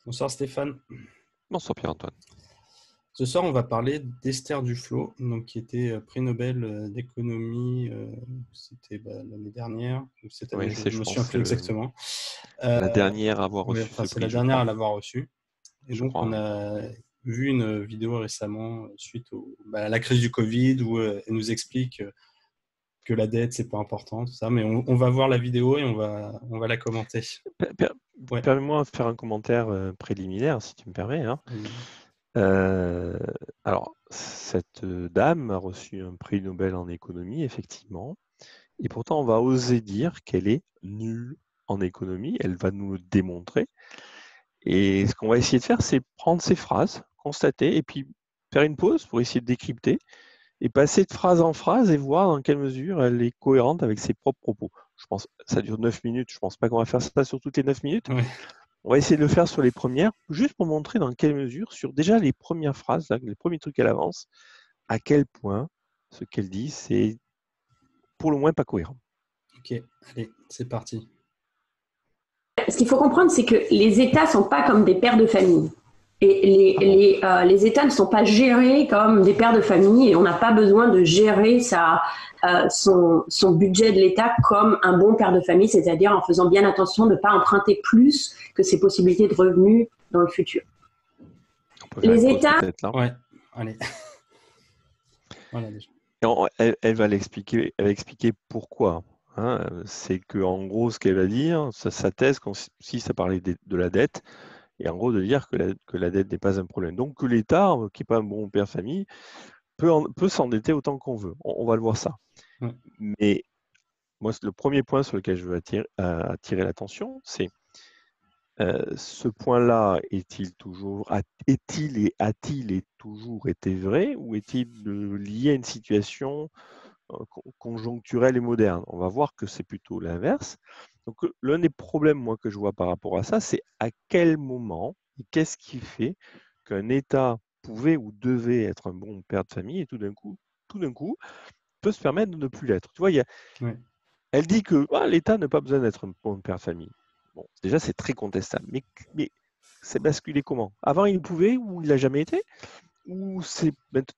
Bonsoir Stéphane. Bonsoir Pierre-Antoine. Ce soir, on va parler d'Esther Duflo, donc, qui était prix Nobel d'économie, c'était l'année dernière, ou cette année, Oui, je c'est, ne je me souviens pense, plus exactement. la Euh, dernière à avoir oui, reçu enfin, ce c'est la prix, je dernière à crois. l'avoir reçu. Et Je donc, crois, on oui. a vu une vidéo récemment suite à la crise du Covid où elle nous explique que la dette, c'est pas important, tout ça, mais on va voir la vidéo et on va la commenter. Per- per- Ouais. Permets-moi de faire un commentaire préliminaire, si tu me permets, hein. Allez-y. Euh, alors, cette dame a reçu un prix Nobel en économie, effectivement, et pourtant on va oser dire qu'elle est nulle en économie. Elle va nous le démontrer. Et ce qu'on va essayer de faire, c'est prendre ces phrases, constater, et puis faire une pause pour essayer de décrypter et passer de phrase en phrase et voir dans quelle mesure elle est cohérente avec ses propres propos. Je pense que ça dure 9 minutes, je ne pense pas qu'on va faire ça sur toutes les 9 minutes. Ouais. On va essayer de le faire sur les premières, juste pour montrer dans quelle mesure, sur déjà les premières phrases, là, les premiers trucs qu'elle avance, à quel point ce qu'elle dit, c'est pour le moins pas cohérent. Ok, allez, c'est parti. Ce qu'il faut comprendre, c'est que les États ne sont pas comme des pères de famille. Et Ah bon? les États ne sont pas gérés comme des pères de famille et on n'a pas besoin de gérer son budget de l'État comme un bon père de famille, c'est-à-dire en faisant bien attention de ne pas emprunter plus que ses possibilités de revenus dans le futur. On peut faire Les une pause États, peut-être là. Ouais, allez. Voilà déjà. Et elle va l'expliquer, elle va expliquer pourquoi. Hein. C'est que en gros, ce qu'elle va dire, sa thèse consiste à parler de la dette, et en gros de dire que la dette n'est pas un problème. Donc que l'État, qui n'est pas un bon père de famille, peut s'endetter autant qu'on veut. On va le voir ça. Ouais. Mais moi, le premier point sur lequel je veux attirer l'attention, c'est ce point-là a-t-il toujours été vrai, ou est-il lié à une situation conjoncturelle et moderne? On va voir que c'est plutôt l'inverse. Donc l'un des problèmes, moi, que je vois par rapport à ça, c'est à quel moment et qu'est-ce qui fait qu'un État pouvait ou devait être un bon père de famille et tout d'un coup, peut se permettre de ne plus l'être. Tu vois, Ouais. elle dit que l'État n'a pas besoin d'être un bon père de famille. Bon, déjà, c'est très contestable. Mais c'est basculé comment? Avant, il pouvait ou il n'a jamais été? Ou c'est,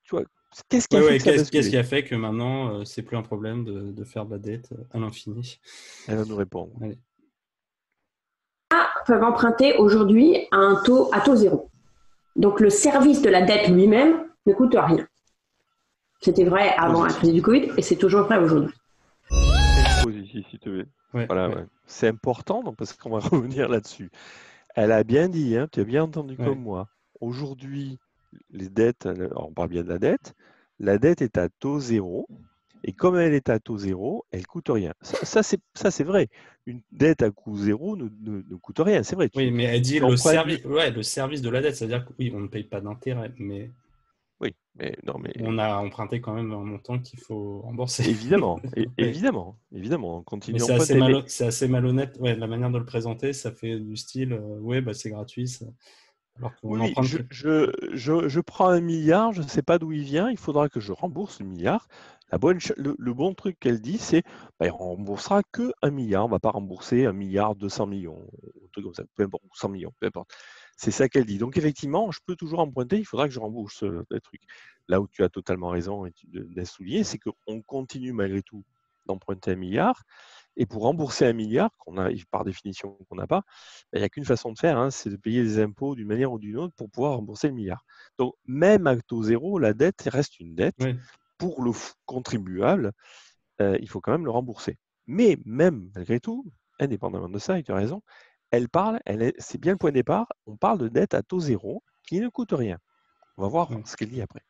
tu vois, qu'est-ce qui a fait Ouais, que ça a qu'est-ce qui basculé? a fait que maintenant, c'est plus un problème de faire de la dette à l'infini? Elle va nous répondre. Allez. peuvent emprunter aujourd'hui à taux zéro. Donc le service de la dette lui-même ne coûte rien. C'était vrai avant la crise du Covid et c'est toujours vrai aujourd'hui. Une pause ici, si tu veux. Ouais, Voilà, ouais, ouais. C'est important donc, parce qu'on va revenir là-dessus. Elle a bien dit, hein, tu as bien entendu ouais. comme moi. Aujourd'hui, les dettes, alors on parle bien de la dette est à taux zéro. Et comme elle est à taux zéro, elle ne coûte rien. Ça, c'est vrai. Une dette à coût zéro ne coûte rien. C'est vrai. Oui, mais elle dit Tu le empruntes. service, ouais, le service de la dette, c'est-à-dire que oui, on ne paye pas d'intérêt, mais Oui, mais non, mais on a emprunté quand même un montant qu'il faut rembourser. évidemment, Ouais. évidemment, on Mais continue à emprunter. c'est assez malhonnête. Ouais, la manière de le présenter, ça fait du style, ouais, bah, c'est gratuit, alors qu'on Oui, emprunte. je prends 1 milliard, je ne sais pas d'où il vient, il faudra que je rembourse le milliard. Le bon truc qu'elle dit, c'est on remboursera que 1 milliard, on ne va pas rembourser 1 milliard 200 millions, un truc comme ça, peu importe, 100 millions, peu importe. C'est ça qu'elle dit. Donc effectivement, je peux toujours emprunter, il faudra que je rembourse le truc. Là où tu as totalement raison de souligner, c'est qu'on continue malgré tout d'emprunter 1 milliard, et pour rembourser 1 milliard, qu'on a par définition qu'on n'a pas, il n'y a qu'une façon de faire, hein, c'est de payer des impôts d'une manière ou d'une autre pour pouvoir rembourser le milliard. Donc, même à taux zéro, la dette reste une dette. Ouais. Pour le contribuable, il faut quand même le rembourser. Mais même malgré tout, indépendamment de ça, et tu as raison, c'est bien le point de départ, on parle de dette à taux zéro qui ne coûte rien. On va voir Ouais. ce qu'elle dit après.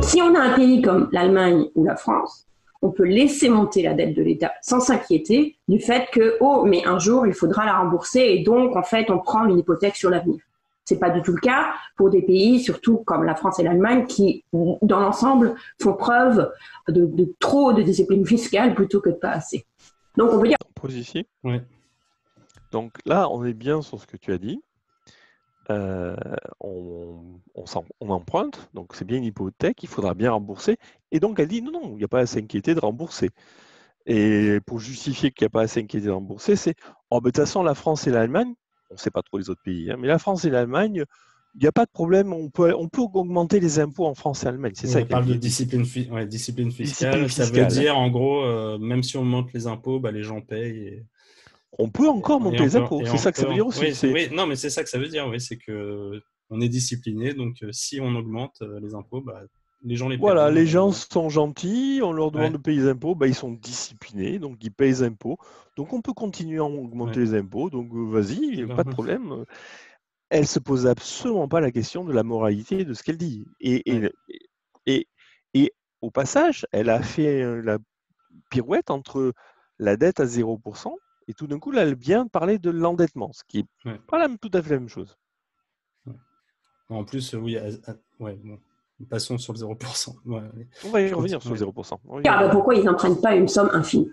Si on a un pays comme l'Allemagne ou la France, on peut laisser monter la dette de l'État sans s'inquiéter du fait que, oh, mais un jour, il faudra la rembourser et donc, en fait, on prend une hypothèque sur l'avenir. Ce n'est pas du tout le cas pour des pays, surtout comme la France et l'Allemagne, qui, dans l'ensemble, font preuve de trop de discipline fiscale plutôt que de pas assez. Donc, on peut dire. On pose ici. Ouais. Donc là, on est bien sur ce que tu as dit. On emprunte, donc c'est bien une hypothèque, il faudra bien rembourser. Et donc elle dit non, il n'y a pas à s'inquiéter de rembourser. Et pour justifier qu'il n'y a pas assez qui est remboursé, c'est oh, de toute façon, la France et l'Allemagne, on ne sait pas trop les autres pays, hein, mais la France et l'Allemagne, il n'y a pas de problème, on peut augmenter les impôts en France et en Allemagne. C'est ça Elle qu'elle parle de dit. discipline fiscale. Discipline Ça veut fiscale. dire, en gros, même si on monte les impôts, bah, les gens payent. On peut encore monter les impôts. C'est ça que ça veut dire aussi. Oui, non, mais c'est ça que ça veut dire. Oui, c'est que on est discipliné. Donc, si on augmente les impôts, bah, les gens les paieront. Voilà, les gens sont gentils, on leur demande Ouais. de payer les impôts, bah, ils sont disciplinés, donc ils payent les impôts. Donc on peut continuer à augmenter les impôts, donc vas-y, pas de problème. Elle ne se pose absolument pas la question de la moralité de ce qu'elle dit. Et au passage, elle a fait la pirouette entre la dette à 0% et tout d'un coup, là, elle vient de parler de l'endettement, ce qui n'est pas tout à fait la même chose. En plus, oui, bon. Passons sur le 0%. On va y revenir sur le 0%. Pourquoi ils n'empruntent pas une somme infinie?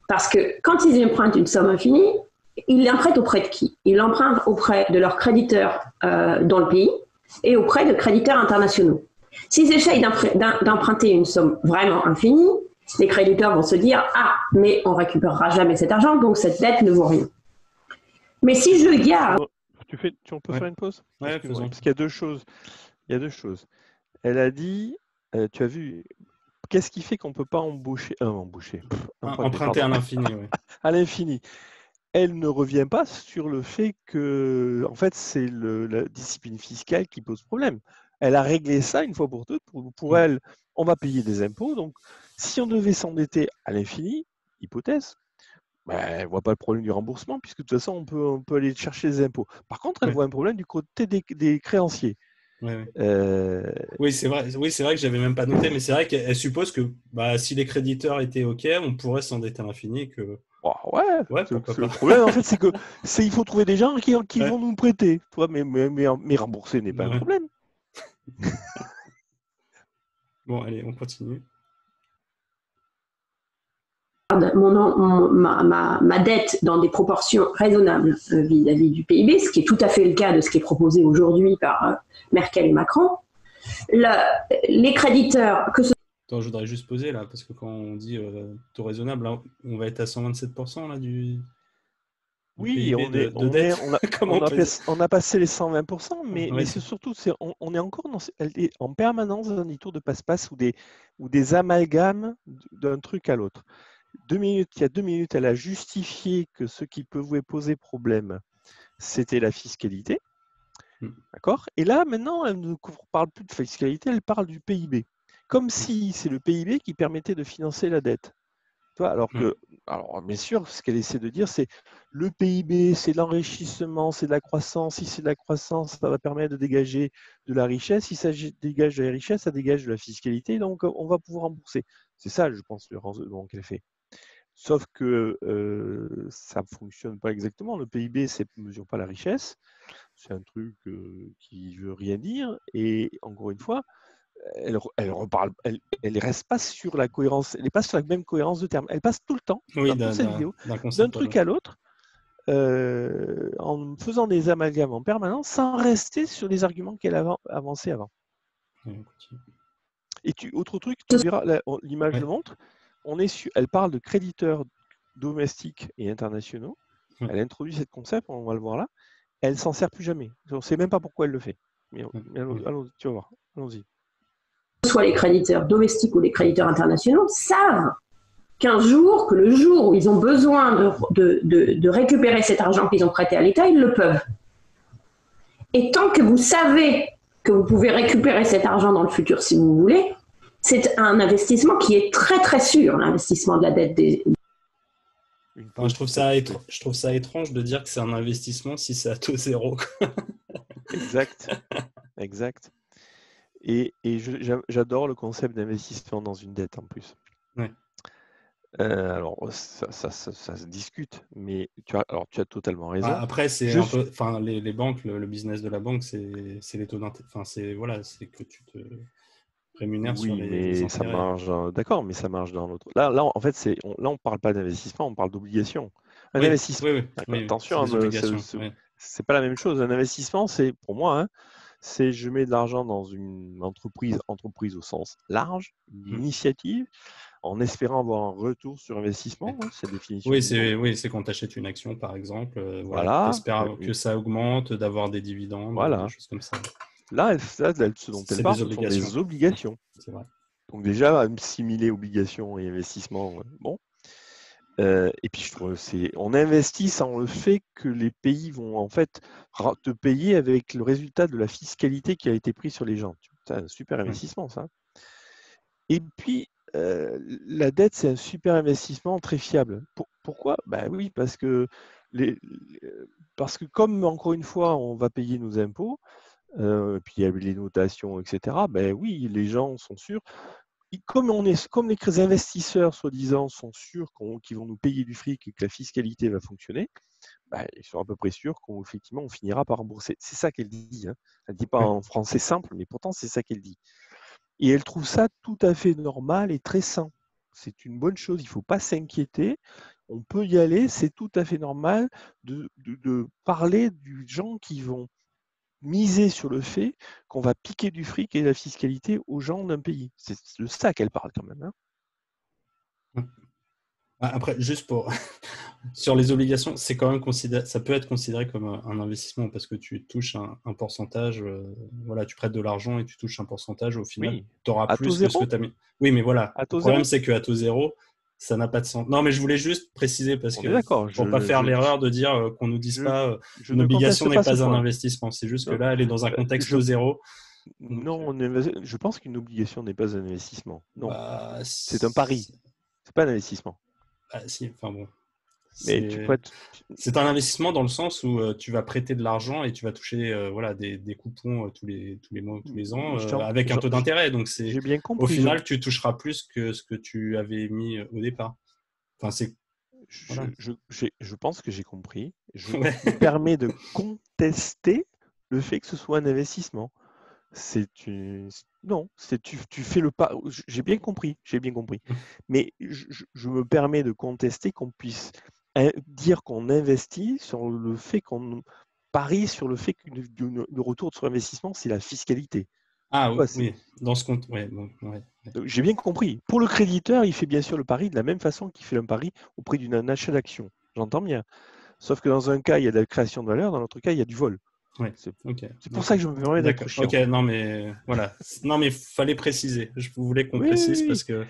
Parce que quand ils empruntent une somme infinie, ils l'empruntent auprès de qui? Ils l'empruntent auprès de leurs créditeurs dans le pays et auprès de créditeurs internationaux. S'ils essayent d'emprunter une somme vraiment infinie, les créditeurs vont se dire « Ah, mais on ne récupérera jamais cet argent, donc cette dette ne vaut rien. » Mais si je garde... On peut faire une pause? Parce qu'il y a deux choses. Elle a dit, tu as vu, qu'est-ce qui fait qu'on ne peut pas emprunter à l'infini. À l'infini. Elle ne revient pas sur le fait que, en fait, c'est la discipline fiscale qui pose problème. Elle a réglé ça une fois pour toutes. Pour elle, on va payer des impôts. Donc, si on devait s'endetter à l'infini, hypothèse, elle ne voit pas le problème du remboursement, puisque de toute façon, on peut aller chercher les impôts. Par contre, elle voit un problème du côté des créanciers. Oui, c'est vrai que j'avais même pas noté, mais c'est vrai qu'elle suppose que si les créditeurs étaient OK, on pourrait s'endetter à l'infini. Le problème, en fait, c'est il faut trouver des gens qui vont nous prêter. Mais rembourser n'est pas un problème. Bon, allez, on continue. Ma dette dans des proportions raisonnables vis-à-vis du PIB, ce qui est tout à fait le cas de ce qui est proposé aujourd'hui par Merkel et Macron. Les créditeurs... Attends, je voudrais juste poser là, parce que quand on dit taux raisonnable, là, on va être à 127% là, du oui, PIB on a passé les 120%, mais c'est surtout, on est encore en permanence dans des tours de passe-passe ou des amalgames d'un truc à l'autre. Il y a 2 minutes, elle a justifié que ce qui pouvait poser problème, c'était la fiscalité. D'accord? Et là, maintenant, elle ne parle plus de fiscalité, elle parle du PIB. Comme si c'est le PIB qui permettait de financer la dette. Alors, bien sûr, ce qu'elle essaie de dire, c'est le PIB, c'est l'enrichissement, c'est de la croissance. Si c'est de la croissance, ça va permettre de dégager de la richesse. Si ça dégage de la richesse, ça dégage de la fiscalité. Donc, on va pouvoir rembourser. C'est ça, je pense, le raisonnement qu'elle fait. Sauf que ça ne fonctionne pas exactement. Le PIB ne mesure pas la richesse. C'est un truc qui ne veut rien dire. Et encore une fois, elle ne reste pas sur la cohérence, elle n'est pas sur la même cohérence de termes. Elle passe tout le temps, dans toute cette vidéo, d'un truc à l'autre, en faisant des amalgames en permanence, sans rester sur les arguments qu'elle a avancés avant. Et autre truc, tu verras, l'image le montre, elle parle de créditeurs domestiques et internationaux. Elle introduit ce concept, on va le voir là. Elle ne s'en sert plus jamais. On ne sait même pas pourquoi elle le fait. Mais allons, tu vas voir, allons-y. Soit les créditeurs domestiques ou les créditeurs internationaux, savent que le jour où ils ont besoin de récupérer cet argent qu'ils ont prêté à l'État, ils le peuvent. Et tant que vous savez que vous pouvez récupérer cet argent dans le futur si vous voulez, c'est un investissement qui est très très sûr, l'investissement de la dette des... Enfin, je trouve ça étrange de dire que c'est un investissement si c'est à taux zéro. Exact. Et j'adore le concept d'investissement dans une dette en plus. Alors, ça se discute, mais tu as totalement raison. Après, c'est un peu, les banques, le business de la banque, c'est les taux d'intérêt. Enfin, c'est que tu te rémunères sur les intérêts. Ça marche. D'accord, mais ça marche dans l'autre. Là, en fait, là, on parle pas d'investissement, on parle d'obligation. Investissement. Attention, c'est pas la même chose. Un investissement, c'est pour moi. C'est je mets de l'argent dans une entreprise au sens large, une initiative. en espérant avoir un retour sur investissement, hein, c'est la définition. Oui, c'est quand tu achètes une action, par exemple. Voilà. Tu espères que ça augmente, d'avoir des dividendes, Voilà. des choses comme ça. Là, ce dont elle parle, ce sont des obligations. C'est vrai. Donc déjà, assimiler obligations et investissements, bon. Et puis, je trouve on investit sans le fait que les pays vont en fait te payer avec le résultat de la fiscalité qui a été prise sur les gens. C'est un super investissement, ça. Et puis, la dette, c'est un super investissement très fiable. Pourquoi ? Ben oui, parce que comme, encore une fois, on va payer nos impôts, puis il y a les notations, etc., ben oui, les gens sont sûrs. Comme les investisseurs, soi-disant, sont sûrs qu'ils vont nous payer du fric et que la fiscalité va fonctionner, ben, ils sont à peu près sûrs qu'effectivement, on finira par rembourser. C'est ça qu'elle dit. Hein. Elle ne dit pas en français simple, mais pourtant, c'est ça qu'elle dit. Et elle trouve ça tout à fait normal et très sain. C'est une bonne chose, il ne faut pas s'inquiéter. On peut y aller, c'est tout à fait normal de parler des gens qui vont miser sur le fait qu'on va piquer du fric et de la fiscalité aux gens d'un pays. C'est de ça qu'elle parle quand même. Hein. Après, juste pour sur les obligations, c'est quand même ça peut être considéré comme un investissement parce que tu touches un pourcentage. Tu prêtes de l'argent et tu touches un pourcentage. Au final, tu auras plus que ce que tu as mis. Oui, mais voilà. Le problème, c'est qu'à taux zéro, ça n'a pas de sens. Non, mais je voulais juste préciser parce que pour ne pas faire l'erreur de dire qu'on ne nous dise pas une obligation n'est pas un investissement. C'est juste que là, elle est dans un contexte taux zéro. Non, je pense qu'une obligation n'est pas un investissement. Non, c'est un pari. C'est pas un investissement. Si, enfin bon. Mais c'est un investissement dans le sens où tu vas prêter de l'argent et tu vas toucher des coupons tous les mois, tous les ans avec un taux d'intérêt. Donc j'ai bien compris, au final, tu toucheras plus que ce que tu avais mis au départ. Enfin, je pense que j'ai compris. Je me permets de contester le fait que ce soit un investissement. Non, tu fais le pas. J'ai bien compris. Mais je me permets de contester qu'on puisse dire qu'on investit sur le fait qu'on parie sur le fait que le retour sur investissement, c'est la fiscalité. Ah oui, dans ce compte, ouais. J'ai bien compris. Pour le créditeur, il fait bien sûr le pari de la même façon qu'il fait un pari auprès d'un achat d'action. J'entends bien. Sauf que dans un cas, il y a de la création de valeur, dans l'autre cas, il y a du vol. Ouais, c'est pour ça que je me permets d'être chiant. Ok, non mais voilà. Non mais fallait préciser. Je voulais qu'on précise parce que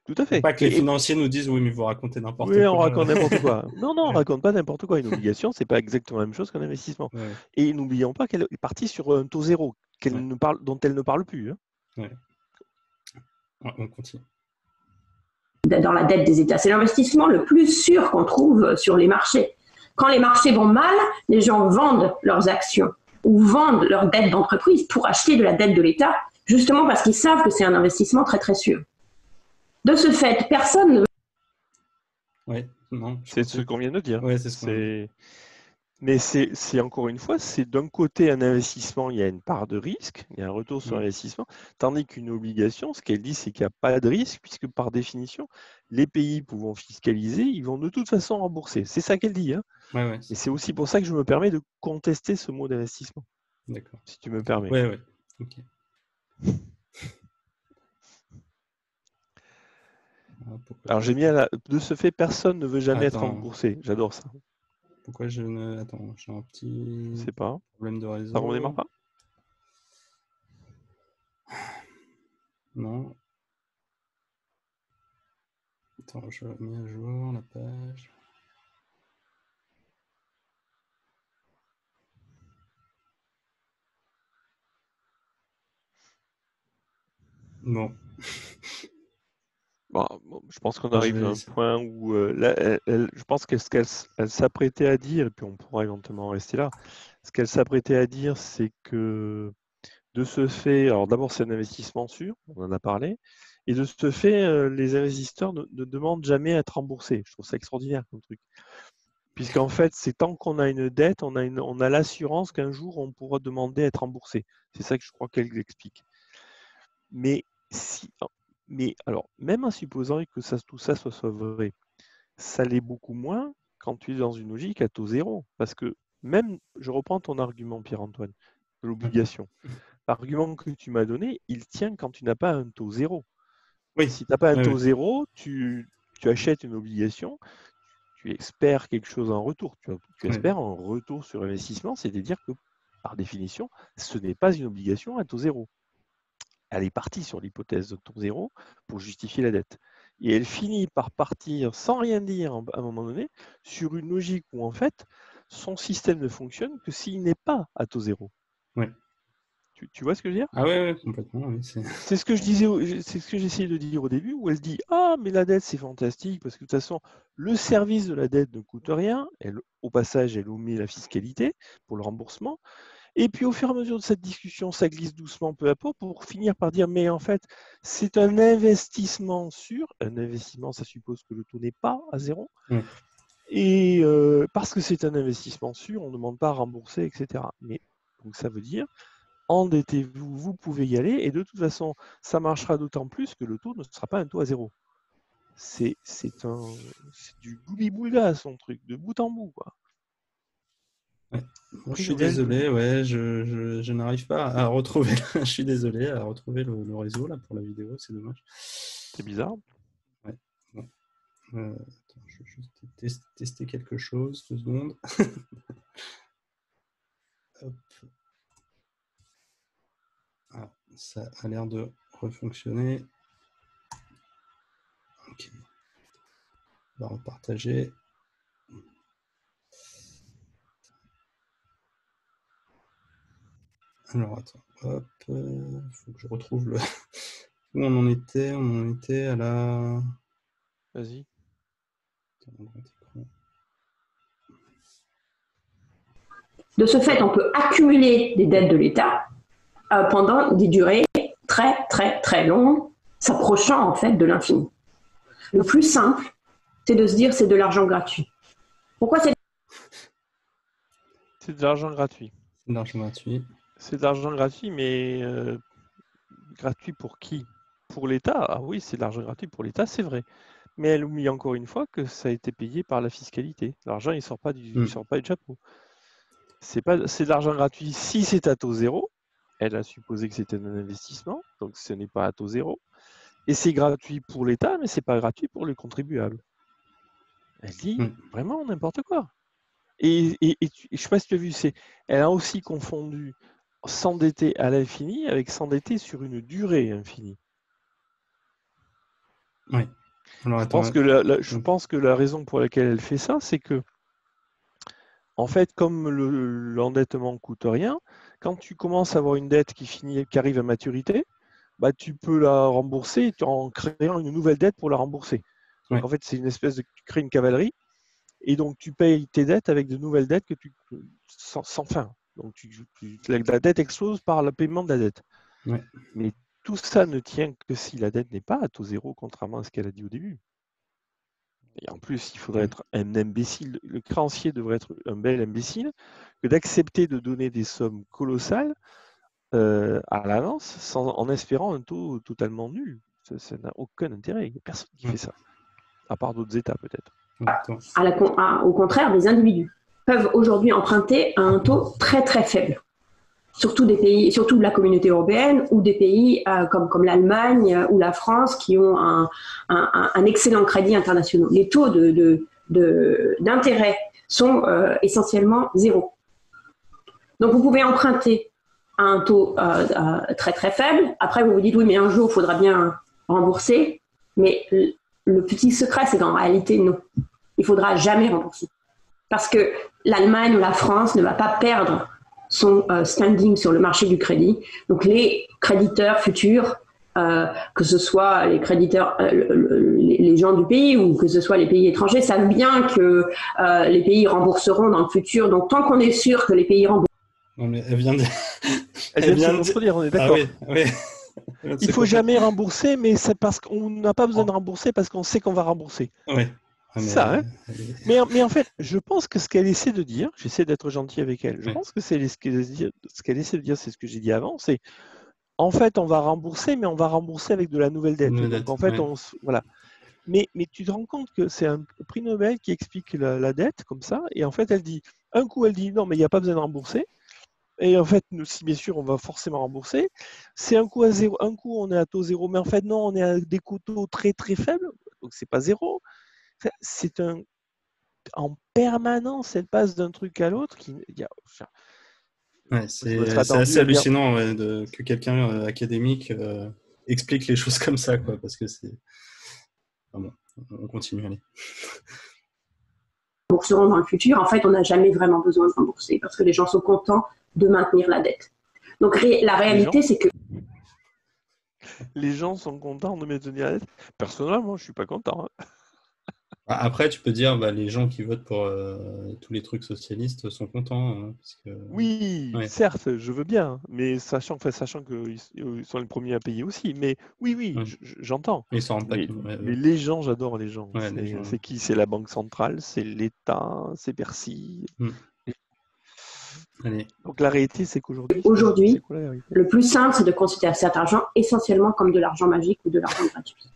tout à fait. Pas que les financiers nous disent oui mais vous racontez n'importe quoi. Oui, on raconte n'importe quoi. Non, on raconte pas n'importe quoi. Une obligation, c'est pas exactement la même chose qu'un investissement. Ouais. Et n'oublions pas qu'elle est partie sur un taux zéro, dont elle ne parle plus. Hein. Ouais. On continue. Dans la dette des États, c'est l'investissement le plus sûr qu'on trouve sur les marchés. Quand les marchés vont mal, les gens vendent leurs actions ou vendent leurs dettes d'entreprise pour acheter de la dette de l'État, justement parce qu'ils savent que c'est un investissement très très sûr. De ce fait, personne ne... Ouais, non. C'est ce qu'on vient de dire. Ouais, c'est Mais c'est encore une fois, c'est d'un côté un investissement, il y a une part de risque, il y a un retour sur investissement, tandis qu'une obligation, ce qu'elle dit, c'est qu'il n'y a pas de risque, puisque par définition, les pays pouvant fiscaliser, ils vont de toute façon rembourser. C'est ça qu'elle dit. Hein. Ouais. Et c'est aussi pour ça que je me permets de contester ce mot d'investissement. D'accord. Si tu me permets. Ouais. Ok. Alors j'ai mis de ce fait, personne ne veut jamais être remboursé. J'adore ça. Pourquoi je ne... Attends, j'ai un petit problème de réseau. Ça ne redémarre pas? Non. Attends, je mets à jour la page. Bon. Bon, je pense qu'on arrive à un point où là, je pense que ce qu'elle s'apprêtait à dire, et puis on pourra éventuellement rester là, ce qu'elle s'apprêtait à dire, c'est que de ce fait, alors d'abord c'est un investissement sûr, on en a parlé, et de ce fait, les investisseurs ne demandent jamais à être remboursés. Je trouve ça extraordinaire comme truc. Puisqu'en fait, c'est tant qu'on a une dette, on a l'assurance qu'un jour on pourra demander à être remboursé. C'est ça que je crois qu'elle explique. Mais alors, même en supposant que tout ça soit vrai, ça l'est beaucoup moins quand tu es dans une logique à taux zéro. Parce que même, je reprends ton argument, Pierre-Antoine, de l'obligation. L'argument que tu m'as donné, il tient quand tu n'as pas un taux zéro. Oui. Si tu n'as pas un Oui, taux oui. zéro, tu achètes une obligation, tu espères quelque chose en retour. Tu Oui. espères un retour sur investissement, c'est-à-dire que, par définition, ce n'est pas une obligation à taux zéro. Elle est partie sur l'hypothèse de taux zéro pour justifier la dette. Et elle finit par partir, sans rien dire à un moment donné, sur une logique où, en fait, son système ne fonctionne que s'il n'est pas à taux zéro. Oui. Tu vois ce que je veux dire? Ah oui, complètement. Oui, C'est ce que je disais, c'est ce que j'essayais de dire au début, où elle dit ah mais la dette c'est fantastique parce que de toute façon le service de la dette ne coûte rien. Au passage elle omet la fiscalité pour le remboursement. Et puis au fur et à mesure de cette discussion, ça glisse doucement peu à peu pour finir par dire mais en fait c'est un investissement sûr. Un investissement, ça suppose que le taux n'est pas à zéro. Oui. Et parce que c'est un investissement sûr, on ne demande pas à rembourser, etc. Mais donc ça veut dire endettez-vous, vous pouvez y aller, et de toute façon, ça marchera d'autant plus que le taux ne sera pas un taux à zéro. C'est du bouli-boulga, son truc, de bout en bout, quoi. Ouais. Bon, je Prix suis Nobel désolé, ouais, je n'arrive pas à retrouver. Je suis désolé à retrouver le réseau là pour la vidéo, c'est dommage. C'est bizarre. Ouais. Bon. Attends, je vais juste tester quelque chose, 2 secondes. Hop. Ah, ça a l'air de refonctionner. Ok. On va repartager. Alors attends, hop, faut que je retrouve le. Où on en était? On en était à la. Vas-y. De ce fait, on peut accumuler des dettes de l'État pendant des durées très, très, très longues, s'approchant en fait de l'infini. Le plus simple, c'est de se dire c'est de l'argent gratuit. Pourquoi c'est C'est de l'argent gratuit. C'est de l'argent gratuit. C'est de l'argent gratuit, mais gratuit pour qui? Pour l'État? Ah oui, c'est de l'argent gratuit pour l'État, c'est vrai. Mais elle oublie encore une fois que ça a été payé par la fiscalité. L'argent, il ne sort pas du chapeau. C'est de l'argent gratuit si c'est à taux zéro. Elle a supposé que c'était un investissement, donc ce n'est pas à taux zéro. Et c'est gratuit pour l'État, mais ce n'est pas gratuit pour les contribuables. Elle dit vraiment n'importe quoi. Et je ne sais pas si tu as vu, elle a aussi confondu s'endetter à l'infini avec s'endetter sur une durée infinie. Oui. Alors, je attends, pense que la raison pour laquelle elle fait ça, c'est que en fait, comme l'endettement ne coûte rien, quand tu commences à avoir une dette qui arrive à maturité, bah, tu peux la rembourser en créant une nouvelle dette pour la rembourser. Donc en fait, c'est une espèce de. Tu crées une cavalerie et donc tu payes tes dettes avec de nouvelles dettes sans fin. Donc la dette explose par le paiement de la dette. Ouais. Mais tout ça ne tient que si la dette n'est pas à taux zéro, contrairement à ce qu'elle a dit au début. Et en plus, il faudrait être un imbécile. Le créancier devrait être un bel imbécile que d'accepter de donner des sommes colossales à l'avance en espérant un taux totalement nul. Ça n'a aucun intérêt. Il n'y a personne qui fait ça, à part d'autres États peut-être. Au contraire, des individus peuvent aujourd'hui emprunter à un taux très très faible. Surtout des pays, surtout de la communauté européenne ou des pays comme l'Allemagne ou la France qui ont un excellent crédit international. Les taux d'intérêt sont essentiellement zéro. Donc vous pouvez emprunter à un taux très très faible. Après vous vous dites oui mais un jour il faudra bien rembourser. Mais le petit secret c'est qu'en réalité non, il faudra jamais rembourser parce que l'Allemagne ou la France ne va pas perdre son standing sur le marché du crédit. Donc les créditeurs futurs, que ce soit les créditeurs, les gens du pays ou que ce soit les pays étrangers, savent bien que les pays rembourseront dans le futur. Donc tant qu'on est sûr que les pays remboursent. Non mais elle vient de. Elle vient de se contredire, on est d'accord. Ah oui. Il ne faut jamais rembourser, mais c'est parce qu'on n'a pas besoin de rembourser parce qu'on sait qu'on va rembourser. Oui. Ça, hein. Mais en fait, je pense que ce qu'elle essaie de dire, j'essaie d'être gentil avec elle, je pense que ce qu'elle essaie de dire, c'est ce que j'ai dit avant, c'est en fait, on va rembourser, mais on va rembourser avec de la nouvelle dette. Donc, en fait, voilà. Mais tu te rends compte que c'est un prix Nobel qui explique la dette comme ça, et en fait, un coup, elle dit non, mais il n'y a pas besoin de rembourser, Et en fait, si bien sûr, on va forcément rembourser. C'est un coup à zéro, un coup on est à taux zéro, mais en fait, non, on est à des taux très très faibles, donc c'est pas zéro. C'est en permanence, elle passe d'un truc à l'autre. Ouais, Je me serais c'est attendu assez à dire. hallucinant que quelqu'un académique explique les choses comme ça, quoi, parce que c'est. Enfin bon, on continue, allez. Rembourseront dans le futur. En fait, on n'a jamais vraiment besoin de rembourser parce que les gens sont contents de maintenir la dette. Donc la réalité, c'est que les gens sont contents de maintenir la dette. Personnellement, je suis pas content. Hein. Après, tu peux dire, les gens qui votent pour tous les trucs socialistes sont contents. Hein, parce que... Oui, ouais. certes, je veux bien, mais sachant qu'ils sont les premiers à payer aussi. Mais oui, Ouais. j'entends. Ils s'en rendent pas Mais, compte. mais les gens, j'adore les gens. Ouais, les gens. C'est qui? C'est la Banque centrale, c'est l'État, c'est Bercy. Allez. Donc la réalité, c'est qu'aujourd'hui, aujourd'hui, c'est quoi la réalité? le plus simple, c'est de considérer cet argent essentiellement comme de l'argent magique ou de l'argent gratuit.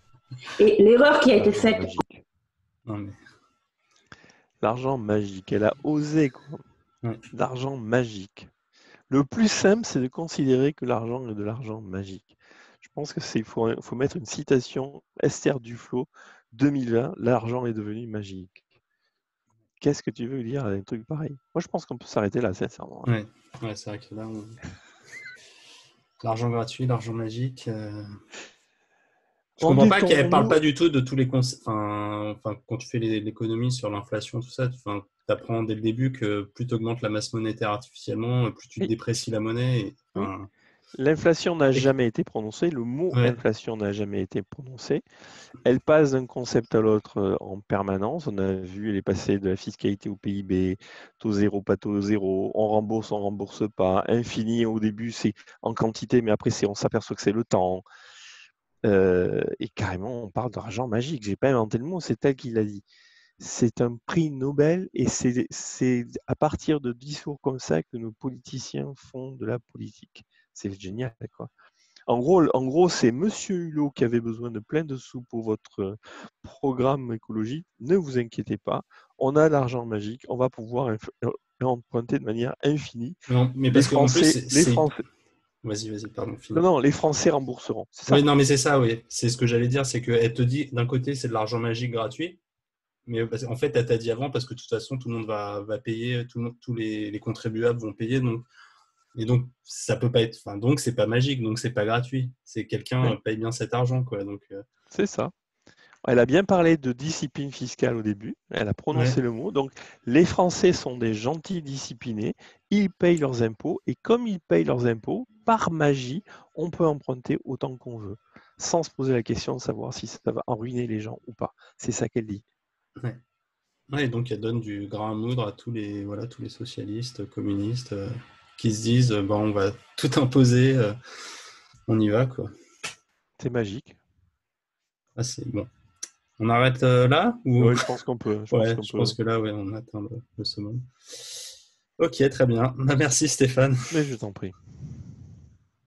Et l'erreur qui a été faite. Non, mais... L'argent magique, elle a osé quoi. Ouais. L'argent magique. Le plus simple, c'est de considérer que l'argent est de l'argent magique. Je pense que faut mettre une citation Esther Duflo 2020, l'argent est devenu magique. Qu'est-ce que tu veux dire avec un truc pareil? Moi, je pense qu'on peut s'arrêter là, sincèrement. Ouais, c'est vrai que là, l'argent gratuit, l'argent magique. Je comprends pas qu'elle parle pas du tout de tous les concepts. Enfin, quand tu fais l'économie sur l'inflation, tout ça, tu apprends dès le début que plus tu augmentes la masse monétaire artificiellement, plus tu déprécies la monnaie. L'inflation n'a jamais été prononcée, le mot inflation n'a jamais été prononcé. Elle passe d'un concept à l'autre en permanence. On a vu, elle est passée de la fiscalité au PIB, taux zéro, pas taux zéro, on rembourse pas, infini au début c'est en quantité, mais après on s'aperçoit que c'est le temps. Et carrément, on parle d'argent magique. J'ai pas inventé le mot, c'est elle qui l'a dit. C'est un prix Nobel et c'est à partir de discours comme ça que nos politiciens font de la politique. C'est génial, quoi. En gros, c'est Monsieur Hulot qui avait besoin de plein de sous pour votre programme écologique. Ne vous inquiétez pas, on a l'argent magique, on va pouvoir emprunter de manière infinie. Non, mais parce qu'en plus, les Français. Vas-y, pardon. Finis. Non, les Français rembourseront. C'est ça. Oui, non, mais c'est ça, oui. C'est ce que j'allais dire, c'est qu'elle te dit, d'un côté, c'est de l'argent magique gratuit, mais en fait, elle t'a dit avant, parce que de toute façon, tout le monde va payer, tous les contribuables vont payer, et donc ça peut pas être, donc c'est pas magique, donc c'est pas gratuit. C'est quelqu'un paye bien cet argent, quoi. Donc c'est ça. Elle a bien parlé de discipline fiscale au début, elle a prononcé le mot. Donc, les Français sont des gentils disciplinés, ils payent leurs impôts, et comme ils payent leurs impôts, par magie, on peut emprunter autant qu'on veut, sans se poser la question de savoir si ça va ruiner les gens ou pas. C'est ça qu'elle dit. Et donc elle donne du grain à moudre à tous les socialistes, communistes, qui se disent, on va tout imposer, on y va, quoi. C'est magique. Ah, c'est bon. On arrête là ou... Oui, je pense qu'on peut. Je pense que là, on atteint le summum. Ok, très bien. Merci Stéphane. Mais je t'en prie.